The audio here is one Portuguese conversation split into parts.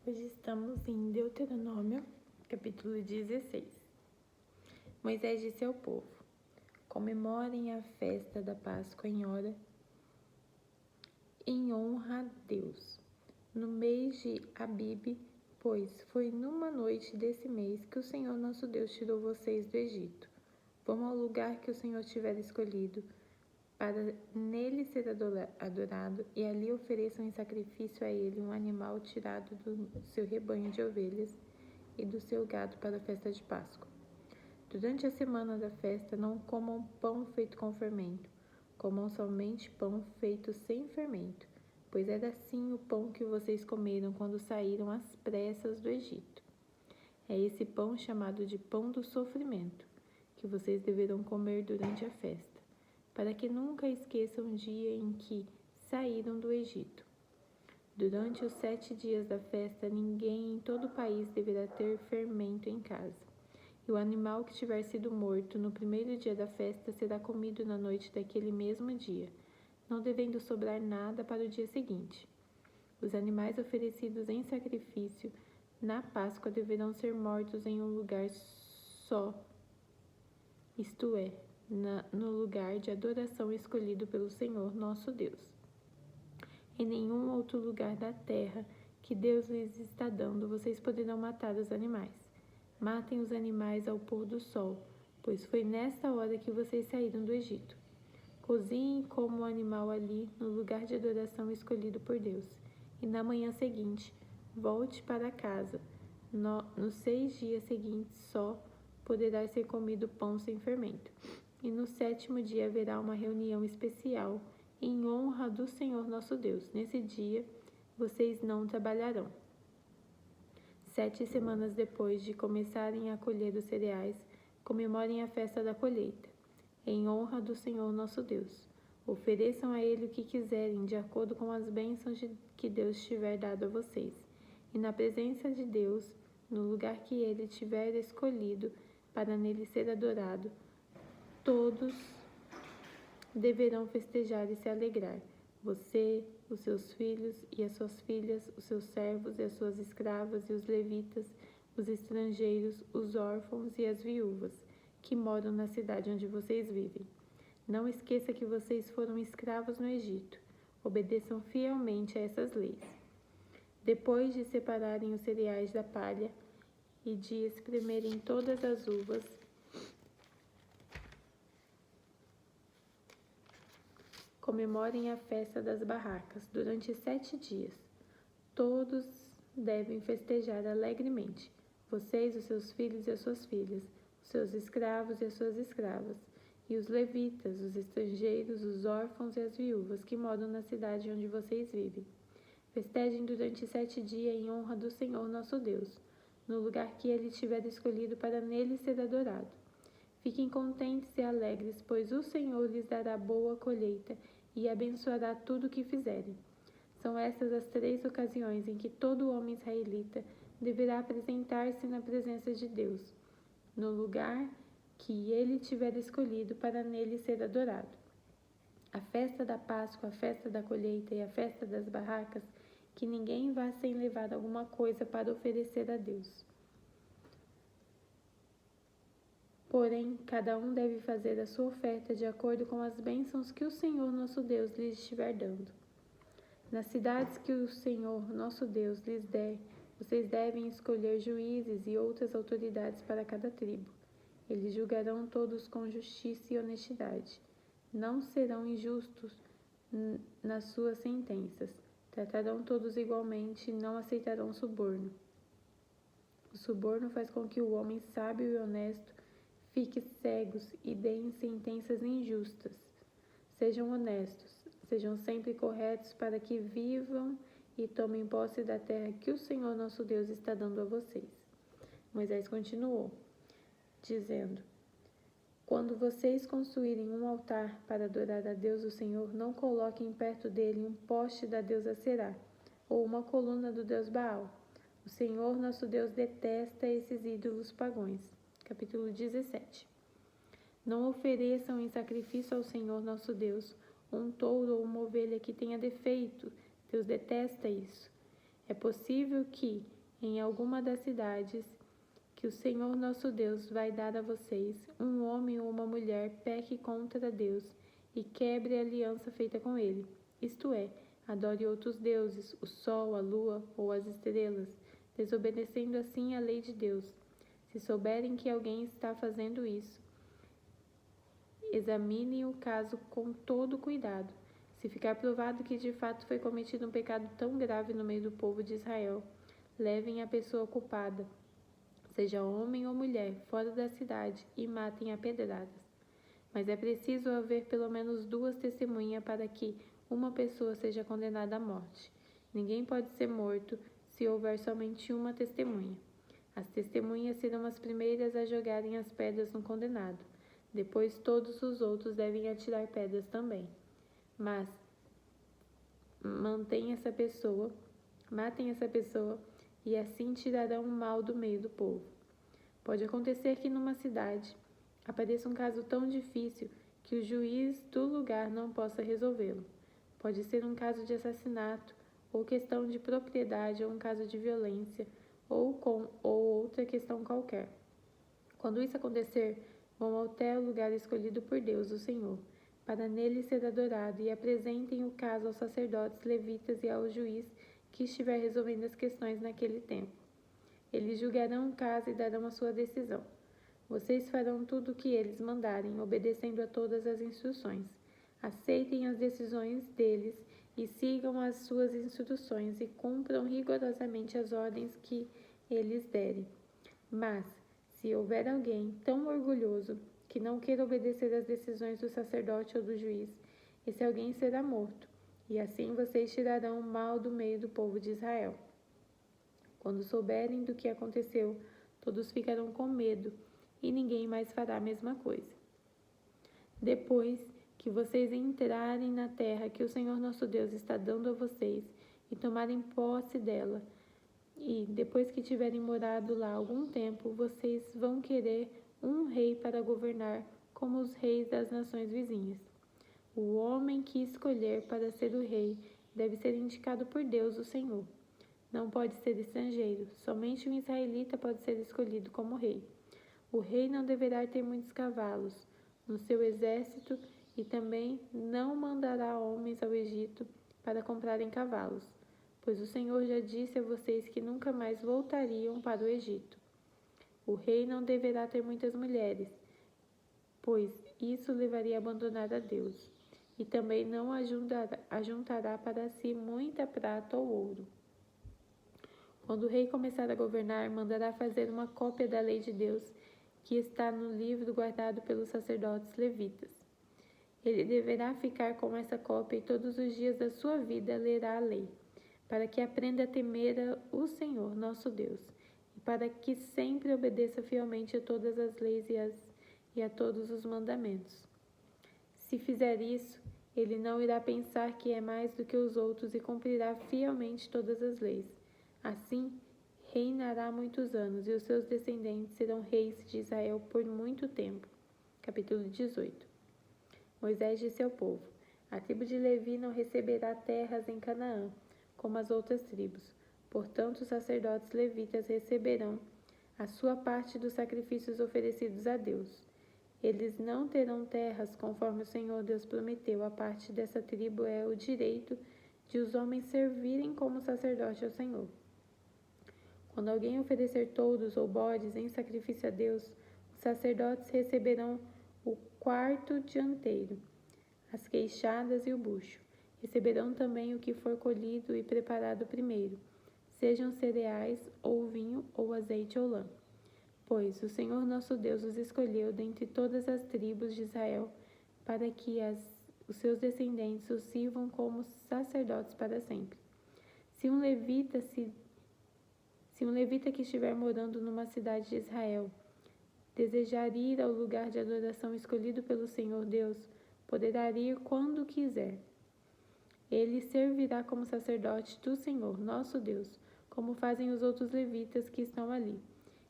Hoje estamos em Deuteronômio, capítulo 16. Moisés disse ao povo: comemorem a festa da Páscoa em honra a Deus, no mês de Abibe, pois foi numa noite desse mês que o Senhor nosso Deus tirou vocês do Egito. Vão ao lugar que o Senhor tiver escolhido, para nele ser adorado, e ali ofereçam em sacrifício a ele um animal tirado do seu rebanho de ovelhas e do seu gado para a festa de Páscoa. Durante a semana da festa não comam pão feito com fermento, comam somente pão feito sem fermento, pois era assim o pão que vocês comeram quando saíram às pressas do Egito. É esse pão chamado de pão do sofrimento, que vocês deverão comer durante a festa, para que nunca esqueçam o dia em que saíram do Egito. Durante os 7 dias da festa, ninguém em todo o país deverá ter fermento em casa. E o animal que tiver sido morto no primeiro dia da festa será comido na noite daquele mesmo dia, não devendo sobrar nada para o dia seguinte. Os animais oferecidos em sacrifício na Páscoa deverão ser mortos em um lugar só, isto é, no lugar de adoração escolhido pelo Senhor nosso Deus. Em nenhum outro lugar da terra que Deus lhes está dando, vocês poderão matar os animais. Matem os animais ao pôr do sol, pois foi nesta hora que vocês saíram do Egito. Cozinhem e comam o animal ali, no lugar de adoração escolhido por Deus. E na manhã seguinte, volte para casa. Nos 6 dias seguintes só poderá ser comido pão sem fermento. E no 7º dia haverá uma reunião especial em honra do Senhor nosso Deus. Nesse dia, vocês não trabalharão. 7 semanas depois de começarem a colher os cereais, comemorem a festa da colheita, em honra do Senhor nosso Deus. Ofereçam a Ele o que quiserem, de acordo com as bênçãos que Deus tiver dado a vocês. E na presença de Deus, no lugar que Ele tiver escolhido para nele ser adorado, todos deverão festejar e se alegrar. Você, os seus filhos e as suas filhas, os seus servos e as suas escravas e os levitas, os estrangeiros, os órfãos e as viúvas, que moram na cidade onde vocês vivem. Não esqueça que vocês foram escravos no Egito. Obedeçam fielmente a essas leis. Depois de separarem os cereais da palha e de espremerem todas as uvas, comemorem a festa das barracas durante 7 dias. Todos devem festejar alegremente. Vocês, os seus filhos e as suas filhas, os seus escravos e as suas escravas, e os levitas, os estrangeiros, os órfãos e as viúvas que moram na cidade onde vocês vivem. Festejem durante 7 dias em honra do Senhor nosso Deus, no lugar que Ele tiver escolhido para nele ser adorado. Fiquem contentes e alegres, pois o Senhor lhes dará boa colheita e abençoará tudo o que fizerem. São estas as 3 ocasiões em que todo homem israelita deverá apresentar-se na presença de Deus, no lugar que ele tiver escolhido para nele ser adorado. A festa da Páscoa, a festa da colheita e a festa das barracas, que ninguém vá sem levar alguma coisa para oferecer a Deus. Porém, cada um deve fazer a sua oferta de acordo com as bênçãos que o Senhor nosso Deus lhes estiver dando. Nas cidades que o Senhor nosso Deus lhes der, vocês devem escolher juízes e outras autoridades para cada tribo. Eles julgarão todos com justiça e honestidade. Não serão injustos nas suas sentenças. Tratarão todos igualmente e não aceitarão suborno. O suborno faz com que o homem sábio e honesto fique cegos e deem sentenças injustas. Sejam honestos, sejam sempre corretos para que vivam e tomem posse da terra que o Senhor nosso Deus está dando a vocês. Moisés continuou, dizendo: quando vocês construírem um altar para adorar a Deus o Senhor, não coloquem perto dele um poste da deusa Será ou uma coluna do deus Baal. O Senhor nosso Deus detesta esses ídolos pagãos. Capítulo 17. Não ofereçam em sacrifício ao Senhor nosso Deus um touro ou uma ovelha que tenha defeito. Deus detesta isso. É possível que, em alguma das cidades que o Senhor nosso Deus vai dar a vocês, um homem ou uma mulher peque contra Deus e quebre a aliança feita com ele, isto é, adore outros deuses, o sol, a lua ou as estrelas, desobedecendo assim a lei de Deus. Se souberem que alguém está fazendo isso, examinem o caso com todo cuidado. Se ficar provado que de fato foi cometido um pecado tão grave no meio do povo de Israel, levem a pessoa culpada, seja homem ou mulher, fora da cidade e matem a pedradas. Mas é preciso haver pelo menos 2 testemunhas para que uma pessoa seja condenada à morte. Ninguém pode ser morto se houver somente uma testemunha. As testemunhas serão as primeiras a jogarem as pedras no condenado. Depois todos os outros devem atirar pedras também. Mas matem essa pessoa e assim tirarão o mal do meio do povo. Pode acontecer que numa cidade apareça um caso tão difícil que o juiz do lugar não possa resolvê-lo. Pode ser um caso de assassinato, ou questão de propriedade, ou um caso de violência, ou outra questão qualquer. Quando isso acontecer, vão até o lugar escolhido por Deus, o Senhor, para nele ser adorado, e apresentem o caso aos sacerdotes, levitas e ao juiz que estiver resolvendo as questões naquele tempo. Eles julgarão o caso e darão a sua decisão. Vocês farão tudo o que eles mandarem, obedecendo a todas as instruções. Aceitem as decisões deles e sigam as suas instruções e cumpram rigorosamente as ordens que eles derem. Mas, se houver alguém tão orgulhoso que não queira obedecer às decisões do sacerdote ou do juiz, esse alguém será morto, e assim vocês tirarão o mal do meio do povo de Israel. Quando souberem do que aconteceu, todos ficarão com medo, e ninguém mais fará a mesma coisa. Depois que vocês entrarem na terra que o Senhor nosso Deus está dando a vocês e tomarem posse dela, e depois que tiverem morado lá algum tempo, vocês vão querer um rei para governar como os reis das nações vizinhas. O homem que escolher para ser o rei deve ser indicado por Deus, o Senhor. Não pode ser estrangeiro, somente um israelita pode ser escolhido como rei. O rei não deverá ter muitos cavalos no seu exército e também não mandará homens ao Egito para comprarem cavalos, pois o Senhor já disse a vocês que nunca mais voltariam para o Egito. O rei não deverá ter muitas mulheres, pois isso levaria a abandonar a Deus, e também não ajuntará para si muita prata ou ouro. Quando o rei começar a governar, mandará fazer uma cópia da lei de Deus, que está no livro guardado pelos sacerdotes levitas. Ele deverá ficar com essa cópia e todos os dias da sua vida lerá a lei, para que aprenda a temer o Senhor, nosso Deus, e para que sempre obedeça fielmente a todas as leis e a todos os mandamentos. Se fizer isso, ele não irá pensar que é mais do que os outros e cumprirá fielmente todas as leis. Assim, reinará muitos anos, e os seus descendentes serão reis de Israel por muito tempo. Capítulo 18. Moisés disse ao povo: a tribo de Levi não receberá terras em Canaã, como as outras tribos. Portanto, os sacerdotes levitas receberão a sua parte dos sacrifícios oferecidos a Deus. Eles não terão terras, conforme o Senhor Deus prometeu. A parte dessa tribo é o direito de os homens servirem como sacerdote ao Senhor. Quando alguém oferecer touros ou bodes em sacrifício a Deus, os sacerdotes receberão o quarto dianteiro, as queixadas e o bucho. Receberão também o que for colhido e preparado primeiro, sejam cereais, ou vinho, ou azeite ou lã. Pois o Senhor nosso Deus os escolheu dentre todas as tribos de Israel, para que os seus descendentes os sirvam como sacerdotes para sempre. Se um levita que estiver morando numa cidade de Israel desejar ir ao lugar de adoração escolhido pelo Senhor Deus, poderá ir quando quiser. Ele servirá como sacerdote do Senhor, nosso Deus, como fazem os outros levitas que estão ali,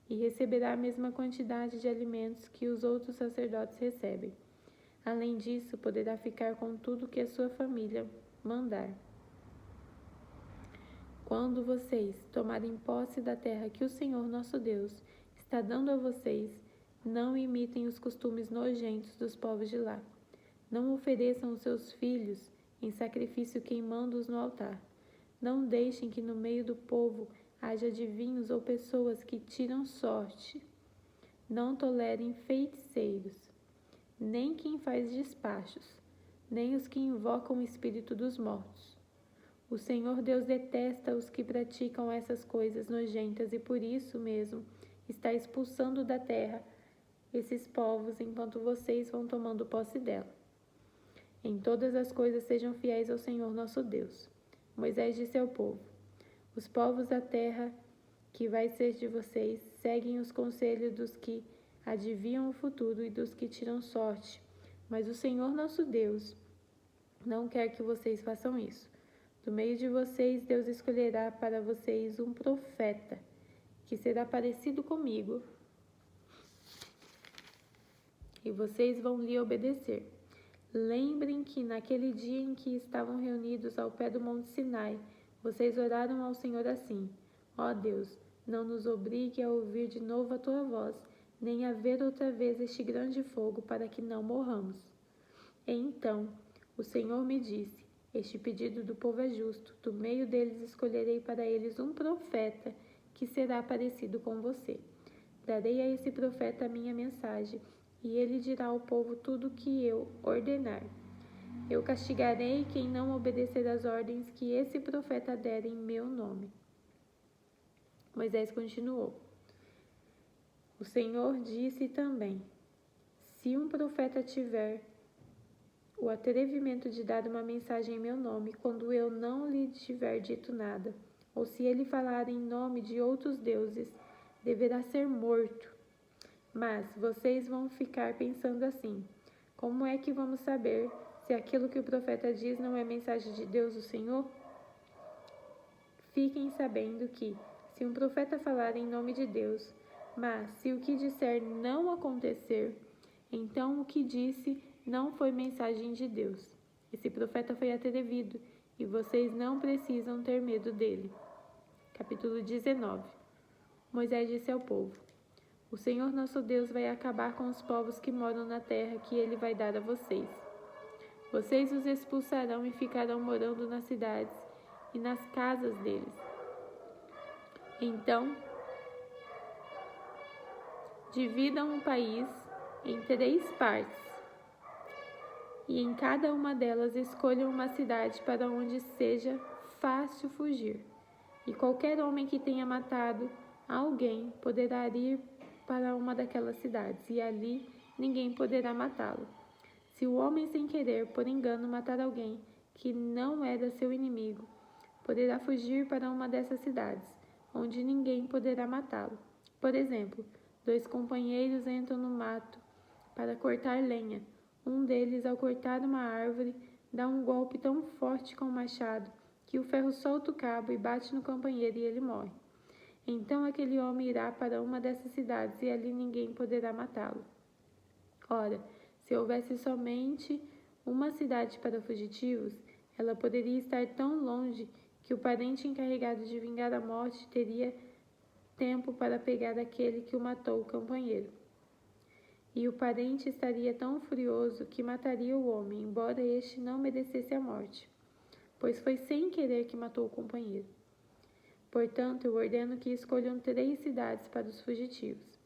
e receberá a mesma quantidade de alimentos que os outros sacerdotes recebem. Além disso, poderá ficar com tudo que a sua família mandar. Quando vocês tomarem posse da terra que o Senhor nosso Deus está dando a vocês, não imitem os costumes nojentos dos povos de lá. Não ofereçam os seus filhos em sacrifício queimando-os no altar. Não deixem que no meio do povo haja adivinhos ou pessoas que tiram sorte. Não tolerem feiticeiros, nem quem faz despachos, nem os que invocam o espírito dos mortos. O Senhor Deus detesta os que praticam essas coisas nojentas e por isso mesmo está expulsando da terra esses povos enquanto vocês vão tomando posse dela. Em todas as coisas sejam fiéis ao Senhor nosso Deus. Moisés disse ao povo: os povos da terra que vai ser de vocês seguem os conselhos dos que adivinham o futuro e dos que tiram sorte, mas o Senhor nosso Deus não quer que vocês façam isso. Do meio de vocês, Deus escolherá para vocês um profeta, que será parecido comigo, e vocês vão lhe obedecer. Lembrem que naquele dia em que estavam reunidos ao pé do Monte Sinai, vocês oraram ao Senhor assim: ó Deus, não nos obrigue a ouvir de novo a tua voz, nem a ver outra vez este grande fogo, para que não morramos. E então o Senhor me disse: este pedido do povo é justo. Do meio deles escolherei para eles um profeta que será parecido com você. Darei a esse profeta a minha mensagem, e ele dirá ao povo tudo o que eu ordenar. Eu castigarei quem não obedecer às ordens que esse profeta der em meu nome. Moisés continuou: o Senhor disse também: se um profeta tiver o atrevimento de dar uma mensagem em meu nome, quando eu não lhe tiver dito nada, ou se ele falar em nome de outros deuses, deverá ser morto. Mas vocês vão ficar pensando assim: como é que vamos saber se aquilo que o profeta diz não é mensagem de Deus, o Senhor? Fiquem sabendo que, se um profeta falar em nome de Deus, mas se o que disser não acontecer, então o que disse não foi mensagem de Deus. Esse profeta foi atrevido e vocês não precisam ter medo dele. Capítulo 19. Moisés disse ao povo: o Senhor nosso Deus vai acabar com os povos que moram na terra que ele vai dar a vocês. Vocês os expulsarão e ficarão morando nas cidades e nas casas deles. Então, dividam o país em 3 partes, e em cada uma delas escolham uma cidade para onde seja fácil fugir. E qualquer homem que tenha matado alguém poderá ir para uma daquelas cidades, e ali ninguém poderá matá-lo. Se o homem sem querer, por engano, matar alguém que não era seu inimigo, poderá fugir para uma dessas cidades, onde ninguém poderá matá-lo. Por exemplo, 2 companheiros entram no mato para cortar lenha. Um deles, ao cortar uma árvore, dá um golpe tão forte com o machado que o ferro solta o cabo e bate no companheiro e ele morre. Então aquele homem irá para uma dessas cidades e ali ninguém poderá matá-lo. Ora, se houvesse somente uma cidade para fugitivos, ela poderia estar tão longe que o parente encarregado de vingar a morte teria tempo para pegar aquele que o matou, o companheiro. E o parente estaria tão furioso que mataria o homem, embora este não merecesse a morte, pois foi sem querer que matou o companheiro. Portanto, eu ordeno que escolham 3 cidades para os fugitivos.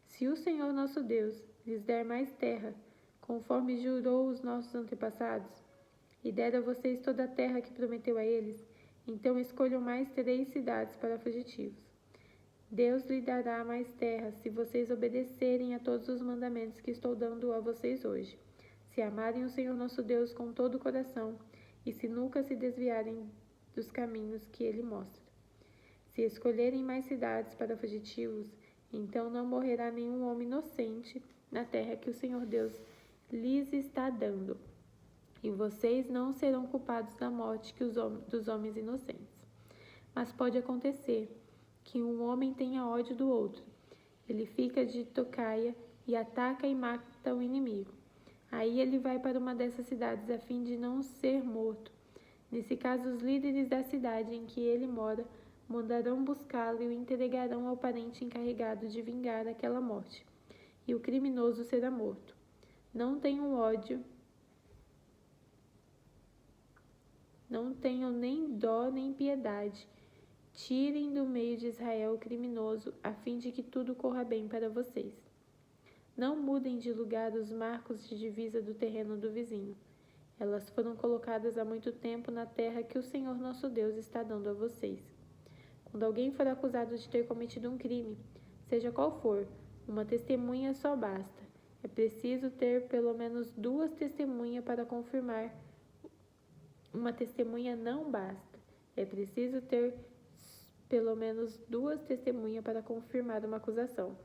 Se o Senhor nosso Deus lhes der mais terra, conforme jurou os nossos antepassados, e der a vocês toda a terra que prometeu a eles, então escolham mais 3 cidades para fugitivos. Deus lhe dará mais terra se vocês obedecerem a todos os mandamentos que estou dando a vocês hoje, se amarem o Senhor nosso Deus com todo o coração e se nunca se desviarem dos caminhos que ele mostra. Se escolherem mais cidades para fugitivos, então não morrerá nenhum homem inocente na terra que o Senhor Deus lhes está dando, e vocês não serão culpados da morte dos homens inocentes. Mas pode acontecer que um homem tenha ódio do outro. Ele fica de tocaia e ataca e mata o inimigo. Aí ele vai para uma dessas cidades a fim de não ser morto. Nesse caso, os líderes da cidade em que ele mora mandarão buscá-lo e o entregarão ao parente encarregado de vingar aquela morte, e o criminoso será morto. Não tenham ódio, não tenham nem dó nem piedade. Tirem do meio de Israel o criminoso, a fim de que tudo corra bem para vocês. Não mudem de lugar os marcos de divisa do terreno do vizinho. Elas foram colocadas há muito tempo na terra que o Senhor nosso Deus está dando a vocês. Quando alguém for acusado de ter cometido um crime, seja qual for, uma testemunha só basta. É preciso ter pelo menos 2 testemunhas para confirmar. Uma testemunha não basta. É preciso ter pelo menos 2 testemunhas para confirmar uma acusação.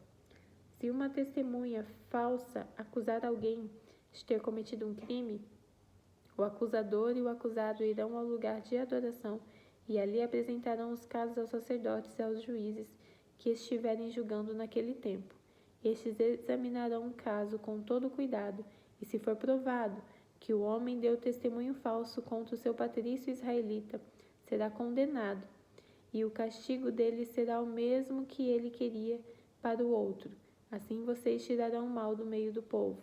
Se uma testemunha falsa acusar alguém de ter cometido um crime, o acusador e o acusado irão ao lugar de adoração e ali apresentarão os casos aos sacerdotes e aos juízes que estiverem julgando naquele tempo. Estes examinarão o caso com todo cuidado, e se for provado que o homem deu testemunho falso contra o seu patrício israelita, será condenado, e o castigo dele será o mesmo que ele queria para o outro. Assim vocês tirarão o mal do meio do povo.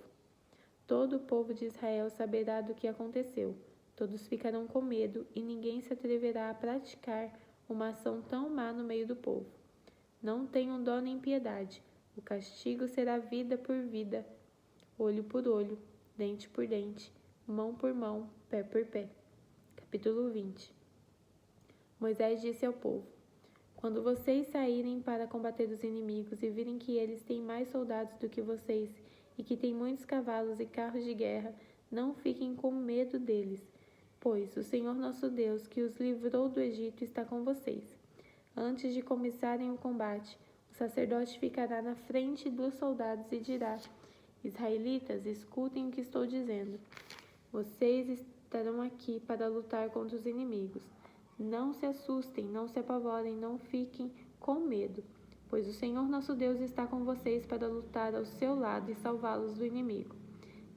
Todo o povo de Israel saberá do que aconteceu. Todos ficarão com medo e ninguém se atreverá a praticar uma ação tão má no meio do povo. Não tenham dó nem piedade. O castigo será vida por vida, olho por olho, dente por dente, mão por mão, pé por pé. Capítulo 20. Moisés disse ao povo: Quando vocês saírem para combater os inimigos e virem que eles têm mais soldados do que vocês e que têm muitos cavalos e carros de guerra, não fiquem com medo deles, pois o Senhor nosso Deus, que os livrou do Egito, está com vocês. Antes de começarem o combate, o sacerdote ficará na frente dos soldados e dirá: Israelitas, escutem o que estou dizendo. Vocês estarão aqui para lutar contra os inimigos. Não se assustem, não se apavorem, não fiquem com medo, pois o Senhor nosso Deus está com vocês para lutar ao seu lado e salvá-los do inimigo.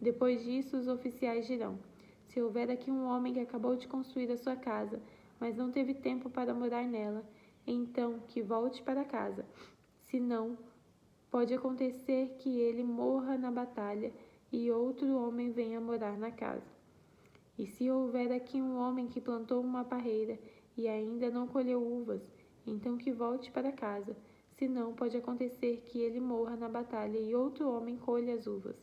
Depois disso, os oficiais dirão: Se houver aqui um homem que acabou de construir a sua casa, mas não teve tempo para morar nela, então que volte para casa. Se não, pode acontecer que ele morra na batalha e outro homem venha morar na casa. E se houver aqui um homem que plantou uma parreira e ainda não colheu uvas, então que volte para casa. Senão, pode acontecer que ele morra na batalha e outro homem colha as uvas.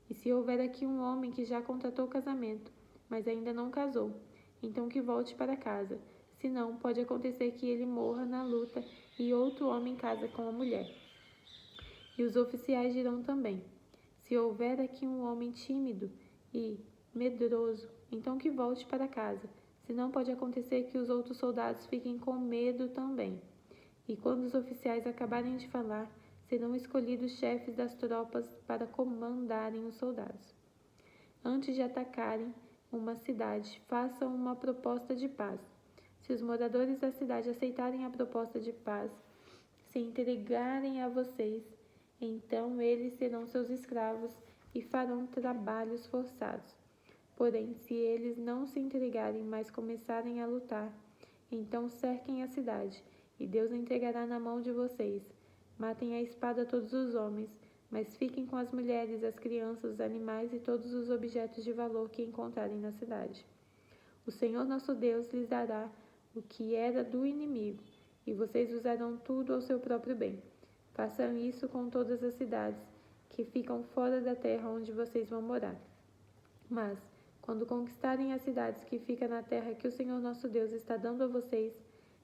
E se houver aqui um homem que já contratou casamento, mas ainda não casou, então que volte para casa. Senão, pode acontecer que ele morra na luta e outro homem casa com a mulher. E os oficiais dirão também: Se houver aqui um homem tímido e medroso, então que volte para casa. Senão pode acontecer que os outros soldados fiquem com medo também. E quando os oficiais acabarem de falar, serão escolhidos chefes das tropas para comandarem os soldados. Antes de atacarem uma cidade, façam uma proposta de paz. Se os moradores da cidade aceitarem a proposta de paz, se entregarem a vocês, então eles serão seus escravos e farão trabalhos forçados. Porém, se eles não se entregarem, mas começarem a lutar, então cerquem a cidade, e Deus entregará na mão de vocês. Matem a espada todos os homens, mas fiquem com as mulheres, as crianças, os animais e todos os objetos de valor que encontrarem na cidade. O Senhor nosso Deus lhes dará o que era do inimigo, e vocês usarão tudo ao seu próprio bem. Façam isso com todas as cidades que ficam fora da terra onde vocês vão morar. Mas, quando conquistarem as cidades que ficam na terra que o Senhor nosso Deus está dando a vocês,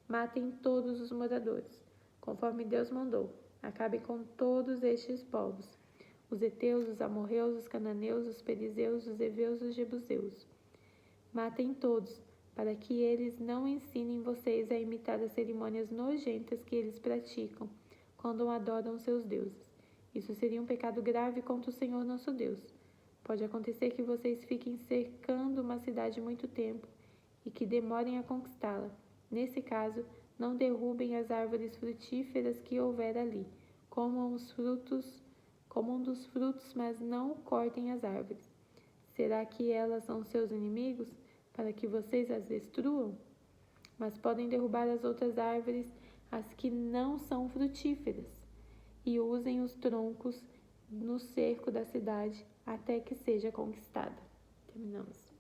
matem todos os moradores, conforme Deus mandou. Acabem com todos estes povos: os heteus, os amorreus, os cananeus, os perizeus, os heveus e os jebuseus. Matem todos, para que eles não ensinem vocês a imitar as cerimônias nojentas que eles praticam quando adoram seus deuses. Isso seria um pecado grave contra o Senhor nosso Deus. Pode acontecer que vocês fiquem cercando uma cidade muito tempo e que demorem a conquistá-la. Nesse caso, não derrubem as árvores frutíferas que houver ali. Comam dos frutos, mas não cortem as árvores. Será que elas são seus inimigos? para que vocês as destruam? Mas podem derrubar as outras árvores, as que não são frutíferas, e usem os troncos no cerco da cidade até que seja conquistada. Terminamos.